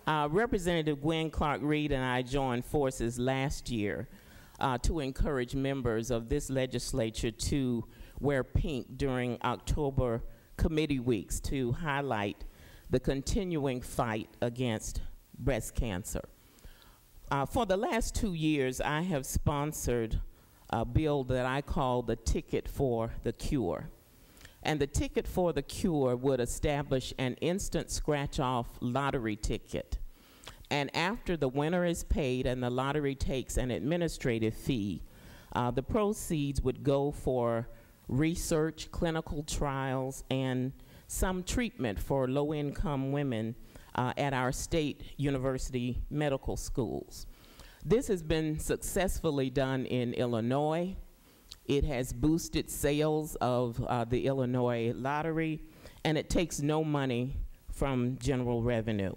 Representative Gwen Clark-Reed and I joined forces last year to encourage members of this legislature to wear pink during October committee weeks to highlight the continuing fight against breast cancer. For the last 2 years, I have sponsored a bill that I call the Ticket for the Cure. And the Ticket for the Cure would establish an instant scratch-off lottery ticket. And after the winner is paid and the lottery takes an administrative fee, the proceeds would go for research, clinical trials, and some treatment for low-income women at our state university medical schools. This has been successfully done in Illinois. It has boosted sales of the Illinois lottery, and it takes no money from general revenue.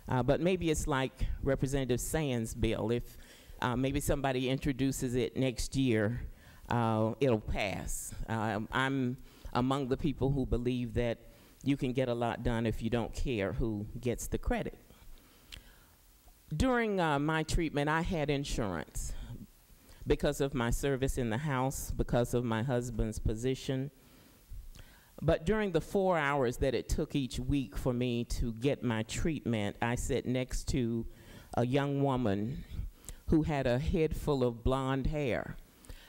But maybe it's like Representative Sands' bill. If maybe somebody introduces it next year, it'll pass. I'm among the people who believe that you can get a lot done if you don't care who gets the credit. During my treatment, I had insurance because of my service in the House, because of my husband's position. But during the 4 hours that it took each week for me to get my treatment, I sat next to a young woman who had a head full of blonde hair.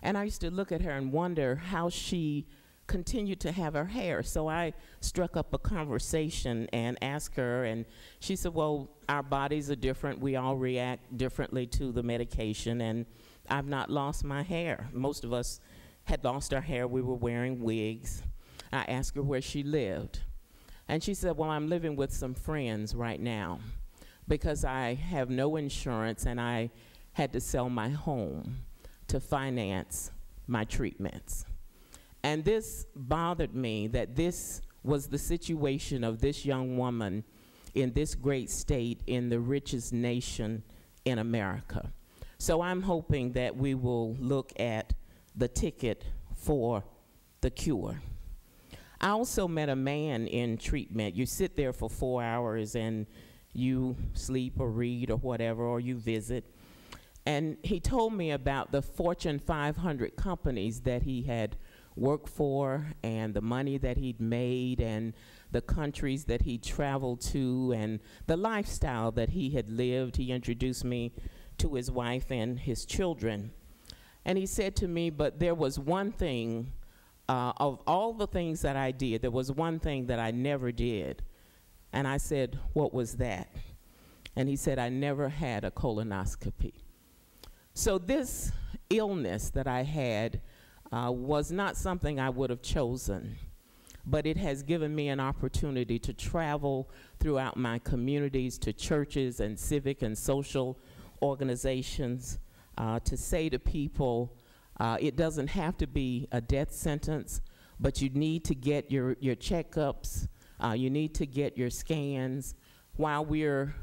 And I used to look at her and wonder how she continued to have her hair. So I struck up a conversation and asked her, and she said, well, our bodies are different. We all react differently to the medication, and I've not lost my hair. Most of us had lost our hair. We were wearing wigs. I asked her where she lived, and she said, well, I'm living with some friends right now because I have no insurance and I had to sell my home to finance my treatments. And this bothered me, that this was the situation of this young woman in this great state in the richest nation in America. So I'm hoping that we will look at the ticket for the cure. I also met a man in treatment. You sit there for 4 hours and you sleep or read or whatever, or you visit. And he told me about the Fortune 500 companies that he had worked for and the money that he'd made and the countries that he traveled to and the lifestyle that he had lived. He introduced me to his wife and his children. And he said to me, but there was one thing, of all the things that I did, there was one thing that I never did. And I said, what was that? And he said, I never had a colonoscopy. So this illness that I had was not something I would have chosen, but it has given me an opportunity to travel throughout my communities, to churches and civic and social organizations, to say to people, it doesn't have to be a death sentence, but you need to get your checkups, you need to get your scans. While we're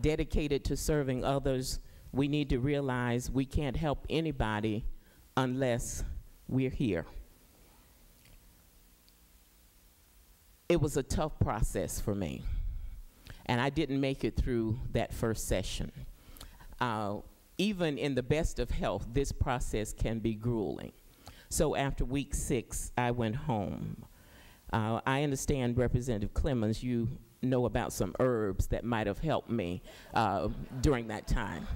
dedicated to serving others, we need to realize we can't help anybody unless we're here. It was a tough process for me, and I didn't make it through that first session. Even in the best of health, this process can be grueling. So after week 6, I went home. I understand, Representative Clemens, you know about some herbs that might have helped me during that time.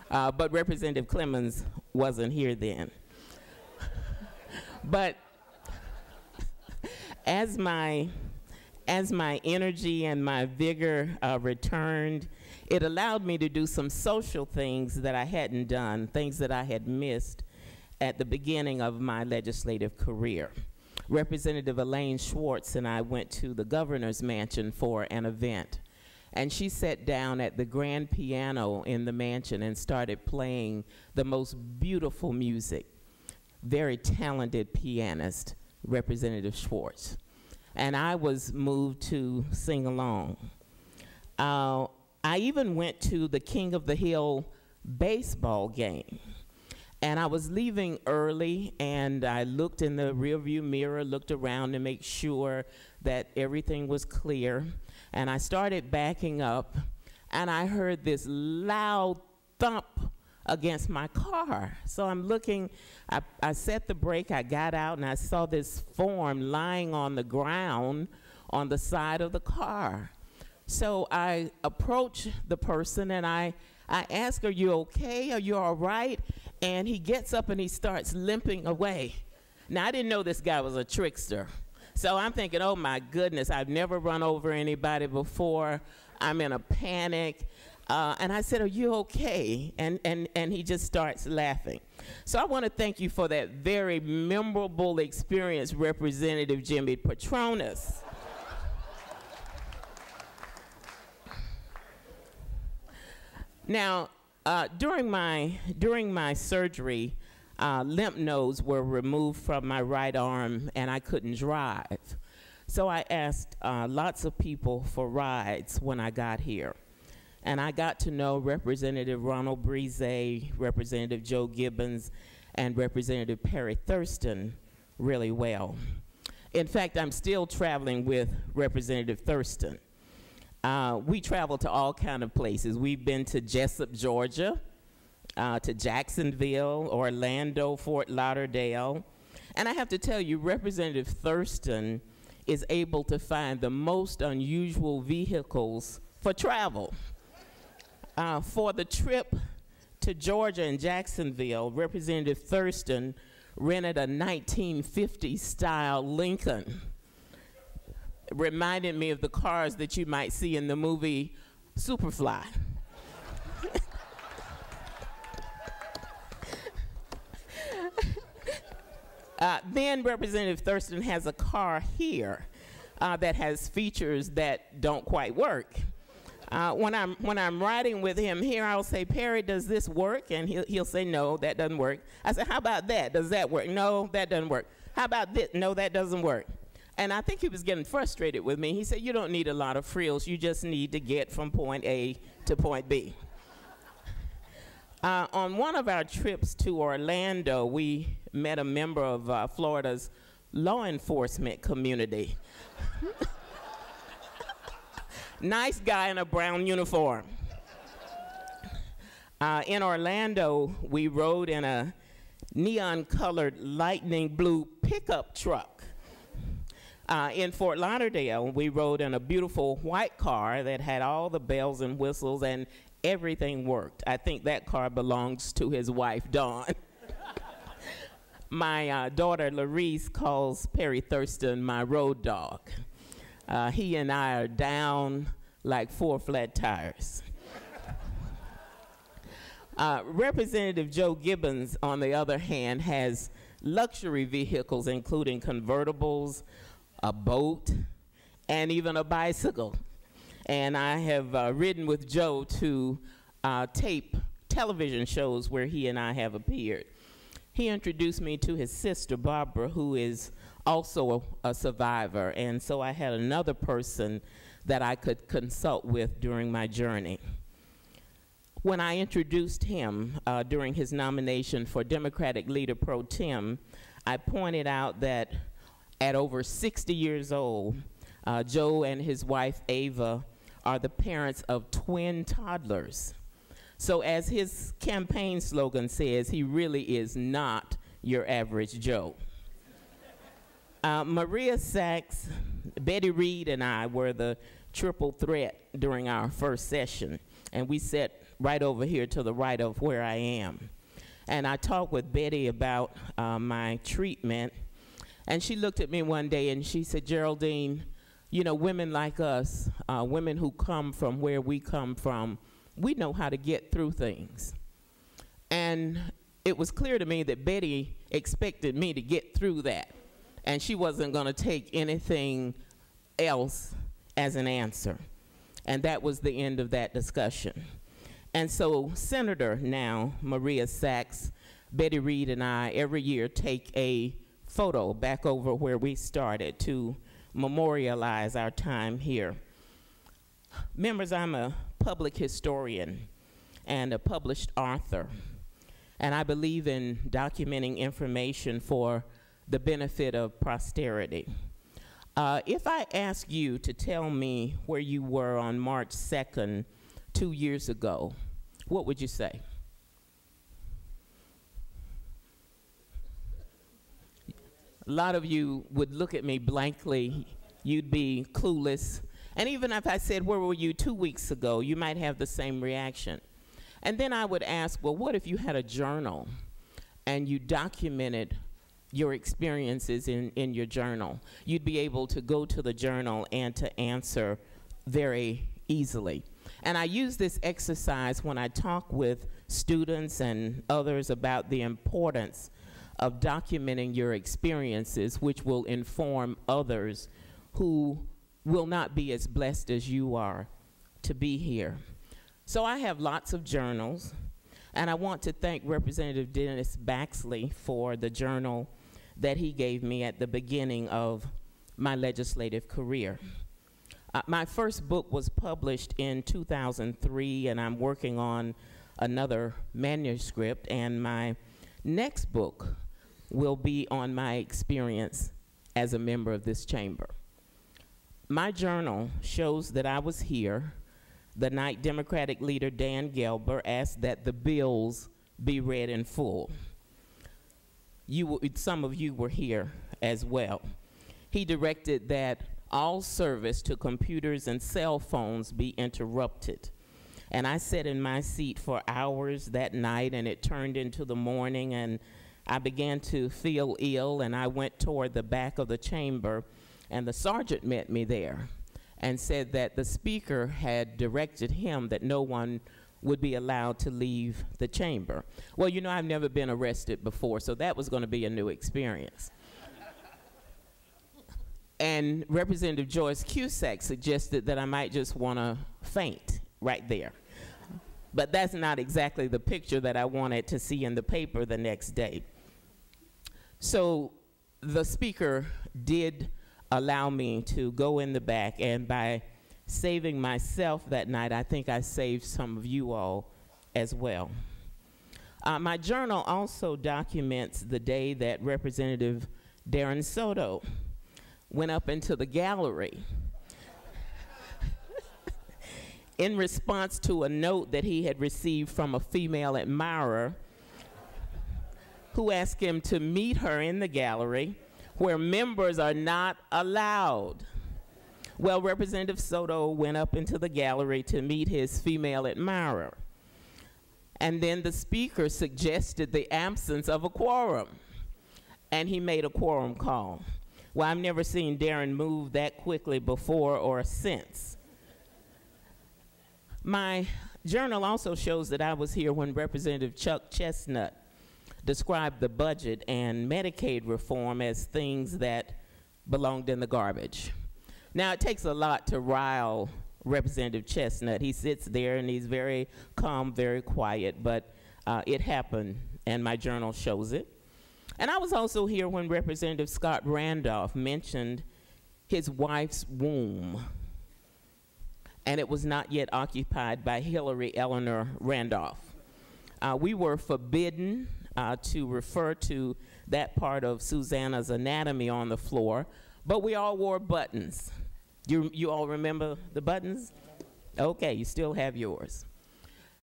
But Representative Clemens wasn't here then. But as my energy and my vigor returned, it allowed me to do some social things that I hadn't done, things that I had missed at the beginning of my legislative career. Representative Elaine Schwartz and I went to the governor's mansion for an event. And she sat down at the grand piano in the mansion and started playing the most beautiful music. Very talented pianist, Representative Schwartz. And I was moved to sing along. I even went to the King of the Hill baseball game. And I was leaving early, and I looked in the rearview mirror, looked around to make sure that everything was clear. And I started backing up, and I heard this loud thump against my car. So I'm looking, I set the brake, I got out, and I saw this form lying on the ground on the side of the car. So I approach the person, and I ask, "Are you okay? Are you all right?" And he gets up and he starts limping away. Now, I didn't know this guy was a trickster. So I'm thinking, oh my goodness, I've never run over anybody before. I'm in a panic. And I said, "Are you okay?" And he just starts laughing. So I want to thank you for that very memorable experience, Representative Jimmy Patronis. Now, during my surgery, lymph nodes were removed from my right arm, and I couldn't drive. So I asked lots of people for rides when I got here. And I got to know Representative Ronald Breeze, Representative Joe Gibbons, and Representative Perry Thurston really well. In fact, I'm still traveling with Representative Thurston. We travel to all kinds of places. We've been to Jessup, Georgia, to Jacksonville, Orlando, Fort Lauderdale. And I have to tell you, Representative Thurston is able to find the most unusual vehicles for travel. For the trip to Georgia and Jacksonville, Representative Thurston rented a 1950s style Lincoln. It reminded me of the cars that you might see in the movie Superfly. Then Representative Thurston has a car here that has features that don't quite work. When I'm riding with him here, I'll say, "Perry, does this work?" And he'll say, "No, that doesn't work." I say, "How about that? Does that work?" "No, that doesn't work." "How about this?" "No, that doesn't work." And I think he was getting frustrated with me. He said, "You don't need a lot of frills. You just need to get from point A to point B." On one of our trips to Orlando, we met a member of Florida's law enforcement community. Nice guy in a brown uniform. In Orlando, we rode in a neon-colored lightning blue pickup truck. In Fort Lauderdale, we rode in a beautiful white car that had all the bells and whistles, and everything worked. I think that car belongs to his wife, Dawn. My daughter, Larice, calls Perry Thurston my road dog. He and I are down like 4 flat tires. Representative Joe Gibbons, on the other hand, has luxury vehicles, including convertibles, a boat, and even a bicycle. And I have ridden with Joe to tape television shows where he and I have appeared. He introduced me to his sister, Barbara, who is also a survivor, and so I had another person that I could consult with during my journey. When I introduced him during his nomination for Democratic Leader Pro Tem, I pointed out that at over 60 years old, Joe and his wife, Ava, are the parents of twin toddlers. So as his campaign slogan says, he really is not your average Joe. Maria Sachs, Betty Reed, and I were the triple threat during our first session, and we sat right over here to the right of where I am. And I talked with Betty about my treatment, and she looked at me one day and she said, "Geraldine, you know, women like us, women who come from where we come from, we know how to get through things." And it was clear to me that Betty expected me to get through that, and she wasn't going to take anything else as an answer. And that was the end of that discussion. And so Senator now, Maria Sachs, Betty Reed, and I every year take a photo back over where we started to memorialize our time here. Members, I'm a public historian and a published author, and I believe in documenting information for the benefit of posterity. If I ask you to tell me where you were on March 2nd, 2 years ago, what would you say? A lot of you would look at me blankly. You'd be clueless. And even if I said, where were you 2 weeks ago, you might have the same reaction. And then I would ask, well, what if you had a journal and you documented your experiences in your journal? You'd be able to go to the journal and to answer very easily. And I use this exercise when I talk with students and others about the importance of documenting your experiences, which will inform others who will not be as blessed as you are to be here. So I have lots of journals, and I want to thank Representative Dennis Baxley for the journal that he gave me at the beginning of my legislative career. My first book was published in 2003, and I'm working on another manuscript, and my next book will be on my experience as a member of this chamber. My journal shows that I was here the night Democratic leader Dan Gelber asked that the bills be read in full. Some of you were here as well. He directed that all service to computers and cell phones be interrupted. And I sat in my seat for hours that night, and it turned into the morning, and I began to feel ill, and I went toward the back of the chamber, and the sergeant met me there and said that the speaker had directed him that no one would be allowed to leave the chamber. Well, you know, I've never been arrested before, so that was going to be a new experience. And Representative Joyce Cusack suggested that I might just want to faint right there. But that's not exactly the picture that I wanted to see in the paper the next day. So the speaker did allow me to go in the back, and by saving myself that night, I think I saved some of you all as well. My journal also documents the day that Representative Darren Soto went up into the gallery in response to a note that he had received from a female admirer who asked him to meet her in the gallery where members are not allowed. Well, Representative Soto went up into the gallery to meet his female admirer. And then the speaker suggested the absence of a quorum, and he made a quorum call. Well, I've never seen Darren move that quickly before or since. My journal also shows that I was here when Representative Chuck Chestnut described the budget and Medicaid reform as things that belonged in the garbage. Now, it takes a lot to rile Representative Chestnut. He sits there and he's very calm, very quiet, but it happened, and my journal shows it. And I was also here when Representative Scott Randolph mentioned his wife's womb, and it was not yet occupied by Hillary Eleanor Randolph. We were forbidden to refer to that part of Susanna's anatomy on the floor, but we all wore buttons. You all remember the buttons? Okay, you still have yours.